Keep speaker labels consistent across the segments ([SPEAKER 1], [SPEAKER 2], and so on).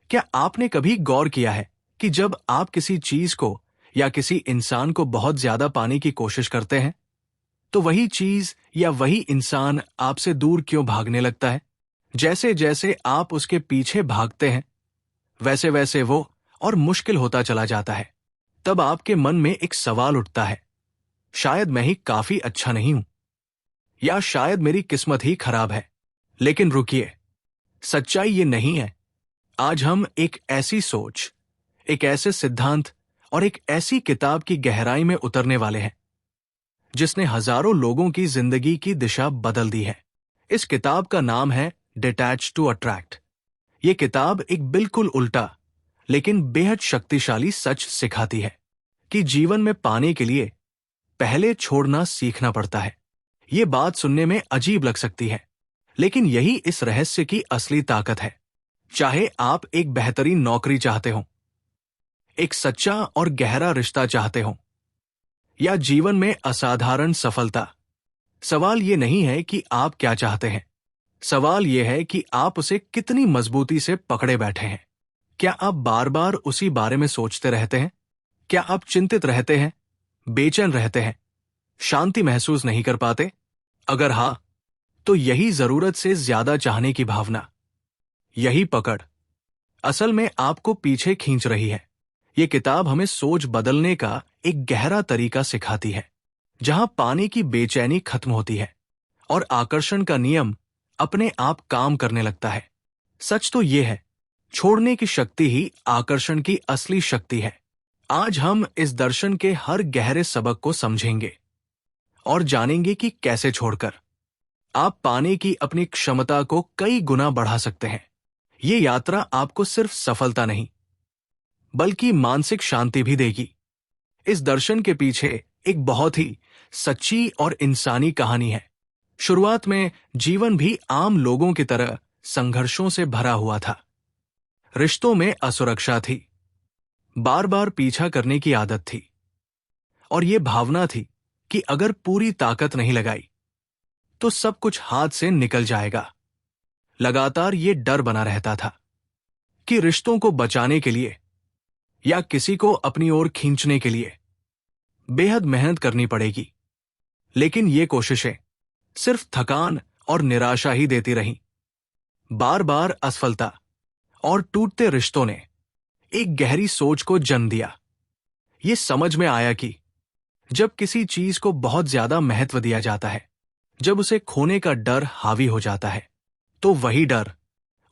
[SPEAKER 1] क्या आपने कभी गौर किया है कि जब आप किसी चीज को या किसी इंसान को बहुत ज्यादा पाने की कोशिश करते हैं, तो वही चीज या वही इंसान आपसे दूर क्यों भागने लगता है? जैसे जैसे आप उसके पीछे भागते हैं, वैसे वैसे वो और मुश्किल होता चला जाता है। तब आपके मन में एक सवाल उठता है, शायद मैं ही काफी अच्छा नहीं हूं, या शायद मेरी किस्मत ही खराब है। लेकिन रुकिए, सच्चाई ये नहीं है। आज हम एक ऐसी सोच, एक ऐसे सिद्धांत और एक ऐसी किताब की गहराई में उतरने वाले हैं जिसने हजारों लोगों की जिंदगी की दिशा बदल दी है। इस किताब का नाम है डिटैच टू अट्रैक्ट। ये किताब एक बिल्कुल उल्टा लेकिन बेहद शक्तिशाली सच सिखाती है कि जीवन में पाने के लिए पहले छोड़ना सीखना पड़ता है। ये बात सुनने में अजीब लग सकती है, लेकिन यही इस रहस्य की असली ताकत है। चाहे आप एक बेहतरीन नौकरी चाहते हो, एक सच्चा और गहरा रिश्ता चाहते हो, या जीवन में असाधारण सफलता, सवाल ये नहीं है कि आप क्या चाहते हैं। सवाल यह है कि आप उसे कितनी मजबूती से पकड़े बैठे हैं। क्या आप बार बार उसी बारे में सोचते रहते हैं? क्या आप चिंतित रहते हैं, बेचैन रहते हैं, शांति महसूस नहीं कर पाते? अगर हां, तो यही जरूरत से ज्यादा चाहने की भावना, यही पकड़ असल में आपको पीछे खींच रही है। ये किताब हमें सोच बदलने का एक गहरा तरीका सिखाती है, जहां पाने की बेचैनी खत्म होती है और आकर्षण का नियम अपने आप काम करने लगता है। सच तो यह है, छोड़ने की शक्ति ही आकर्षण की असली शक्ति है। आज हम इस दर्शन के हर गहरे सबक को समझेंगे और जानेंगे कि कैसे छोड़कर आप पाने की अपनी क्षमता को कई गुना बढ़ा सकते हैं। ये यात्रा आपको सिर्फ सफलता नहीं, बल्कि मानसिक शांति भी देगी। इस दर्शन के पीछे एक बहुत ही सच्ची और इंसानी कहानी है। शुरुआत में जीवन भी आम लोगों की तरह संघर्षों से भरा हुआ था। रिश्तों में असुरक्षा थी, बार बार पीछा करने की आदत थी, और ये भावना थी कि अगर पूरी ताकत नहीं लगाई तो सब कुछ हाथ से निकल जाएगा। लगातार ये डर बना रहता था कि रिश्तों को बचाने के लिए या किसी को अपनी ओर खींचने के लिए बेहद मेहनत करनी पड़ेगी। लेकिन ये कोशिशें सिर्फ थकान और निराशा ही देती रहीं। बार बार असफलता और टूटते रिश्तों ने एक गहरी सोच को जन्म दिया। ये समझ में आया कि जब किसी चीज को बहुत ज्यादा महत्व दिया जाता है, जब उसे खोने का डर हावी हो जाता है, तो वही डर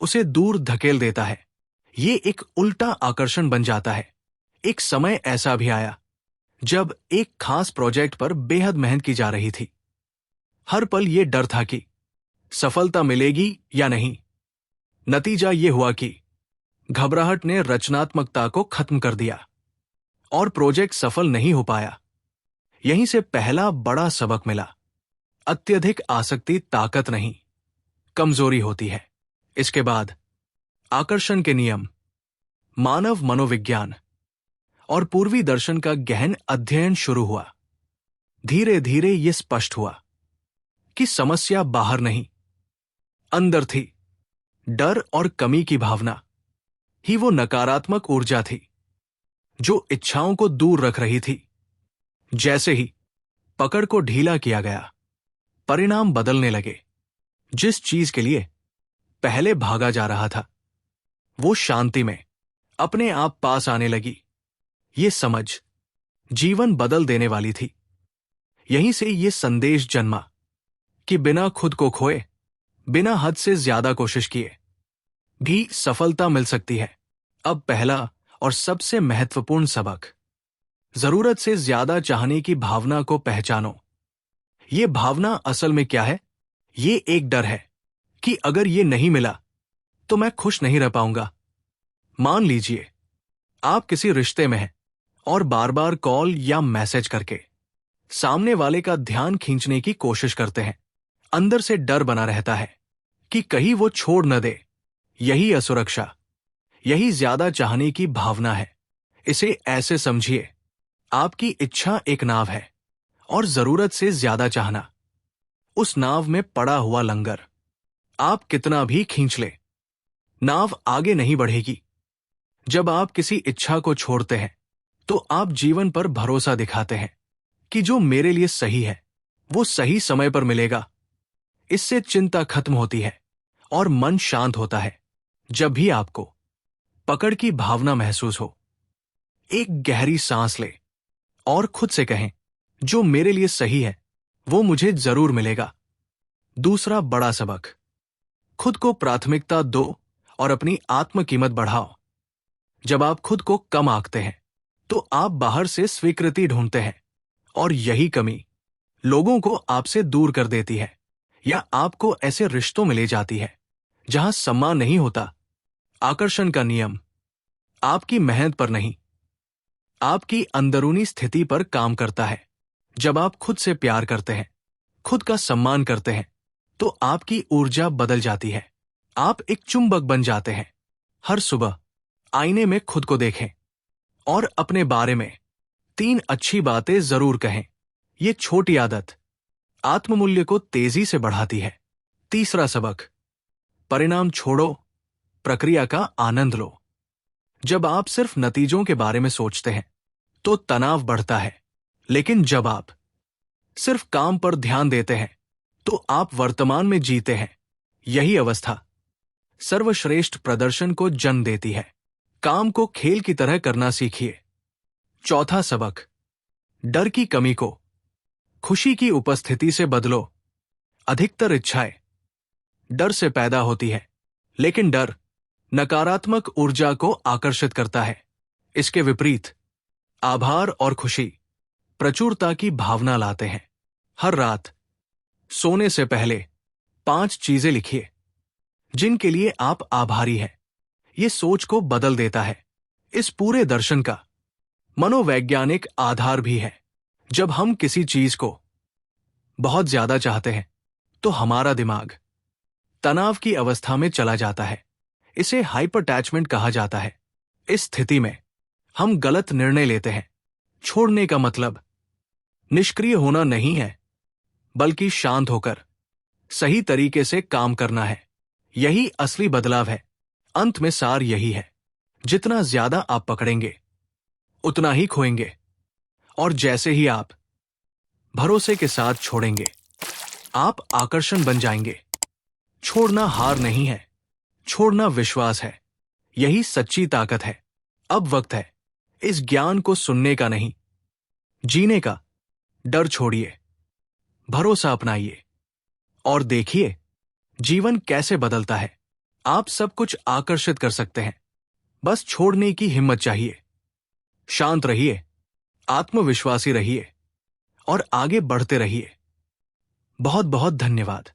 [SPEAKER 1] उसे दूर धकेल देता है। ये एक उल्टा आकर्षण बन जाता है। एक समय ऐसा भी आया जब एक खास प्रोजेक्ट पर बेहद मेहनत की जा रही थी। हर पल ये डर था कि सफलता मिलेगी या नहीं। नतीजा ये हुआ कि घबराहट ने रचनात्मकता को खत्म कर दिया और प्रोजेक्ट सफल नहीं हो पाया। यहीं से पहला बड़ा सबक मिला, अत्यधिक आसक्ति ताकत नहीं, कमजोरी होती है। इसके बाद आकर्षण के नियम, मानव मनोविज्ञान और पूर्वी दर्शन का गहन अध्ययन शुरू हुआ। धीरे धीरे यह स्पष्ट हुआ कि समस्या बाहर नहीं, अंदर थी। डर और कमी की भावना ही वो नकारात्मक ऊर्जा थी जो इच्छाओं को दूर रख रही थी। जैसे ही पकड़ को ढीला किया गया, परिणाम बदलने लगे। जिस चीज के लिए पहले भागा जा रहा था, वो शांति में अपने आप पास आने लगी। ये समझ जीवन बदल देने वाली थी। यहीं से ये संदेश जन्मा कि बिना खुद को खोए, बिना हद से ज्यादा कोशिश किए भी सफलता मिल सकती है। अब पहला और सबसे महत्वपूर्ण सबक, जरूरत से ज्यादा चाहने की भावना को पहचानो। ये भावना असल में क्या है? ये एक डर है कि अगर ये नहीं मिला तो मैं खुश नहीं रह पाऊंगा। मान लीजिए आप किसी रिश्ते में हैं और बार बार कॉल या मैसेज करके सामने वाले का ध्यान खींचने की कोशिश करते हैं। अंदर से डर बना रहता है कि कहीं वो छोड़ न दे। यही असुरक्षा, यही ज्यादा चाहने की भावना है। इसे ऐसे समझिए, आपकी इच्छा एक नाव है और जरूरत से ज्यादा चाहना उस नाव में पड़ा हुआ लंगर। आप कितना भी खींच ले, नाव आगे नहीं बढ़ेगी। जब आप किसी इच्छा को छोड़ते हैं तो आप जीवन पर भरोसा दिखाते हैं कि जो मेरे लिए सही है वो सही समय पर मिलेगा। इससे चिंता खत्म होती है और मन शांत होता है। जब भी आपको पकड़ की भावना महसूस हो, एक गहरी सांस ले और खुद से कहें, जो मेरे लिए सही है वो मुझे जरूर मिलेगा। दूसरा बड़ा सबक, खुद को प्राथमिकता दो और अपनी आत्म कीमत बढ़ाओ। जब आप खुद को कम आंकते हैं तो आप बाहर से स्वीकृति ढूंढते हैं और यही कमी लोगों को आपसे दूर कर देती है या आपको ऐसे रिश्तों में ले जाती है जहां सम्मान नहीं होता। आकर्षण का नियम आपकी मेहनत पर नहीं, आपकी अंदरूनी स्थिति पर काम करता है। जब आप खुद से प्यार करते हैं, खुद का सम्मान करते हैं, तो आपकी ऊर्जा बदल जाती है। आप एक चुंबक बन जाते हैं। हर सुबह आईने में खुद को देखें और अपने बारे में 3 अच्छी बातें जरूर कहें। ये छोटी आदत आत्ममूल्य को तेजी से बढ़ाती है। तीसरा सबक, परिणाम छोड़ो, प्रक्रिया का आनंद लो। जब आप सिर्फ नतीजों के बारे में सोचते हैं तो तनाव बढ़ता है, लेकिन जब आप सिर्फ काम पर ध्यान देते हैं तो आप वर्तमान में जीते हैं। यही अवस्था सर्वश्रेष्ठ प्रदर्शन को जन्म देती है। काम को खेल की तरह करना सीखिए। चौथा सबक, डर की कमी को खुशी की उपस्थिति से बदलो। अधिकतर इच्छाएं डर से पैदा होती है, लेकिन डर नकारात्मक ऊर्जा को आकर्षित करता है। इसके विपरीत आभार और खुशी प्रचुरता की भावना लाते हैं। हर रात सोने से पहले 5 चीजें लिखिए जिनके लिए आप आभारी हैं। ये सोच को बदल देता है। इस पूरे दर्शन का मनोवैज्ञानिक आधार भी है। जब हम किसी चीज को बहुत ज्यादा चाहते हैं तो हमारा दिमाग तनाव की अवस्था में चला जाता है। इसे हाइपर अटैचमेंट कहा जाता है। इस स्थिति में हम गलत निर्णय लेते हैं। छोड़ने का मतलब निष्क्रिय होना नहीं है, बल्कि शांत होकर सही तरीके से काम करना है। यही असली बदलाव है। अंत में सार यही है, जितना ज्यादा आप पकड़ेंगे उतना ही खोएंगे, और जैसे ही आप भरोसे के साथ छोड़ेंगे आप आकर्षण बन जाएंगे। छोड़ना हार नहीं है, छोड़ना विश्वास है। यही सच्ची ताकत है। अब वक्त है इस ज्ञान को सुनने का नहीं, जीने का। डर छोड़िए, भरोसा अपनाइए और देखिए जीवन कैसे बदलता है। आप सब कुछ आकर्षित कर सकते हैं, बस छोड़ने की हिम्मत चाहिए। शांत रहिए, आत्मविश्वासी रहिए और आगे बढ़ते रहिए। बहुत बहुत धन्यवाद।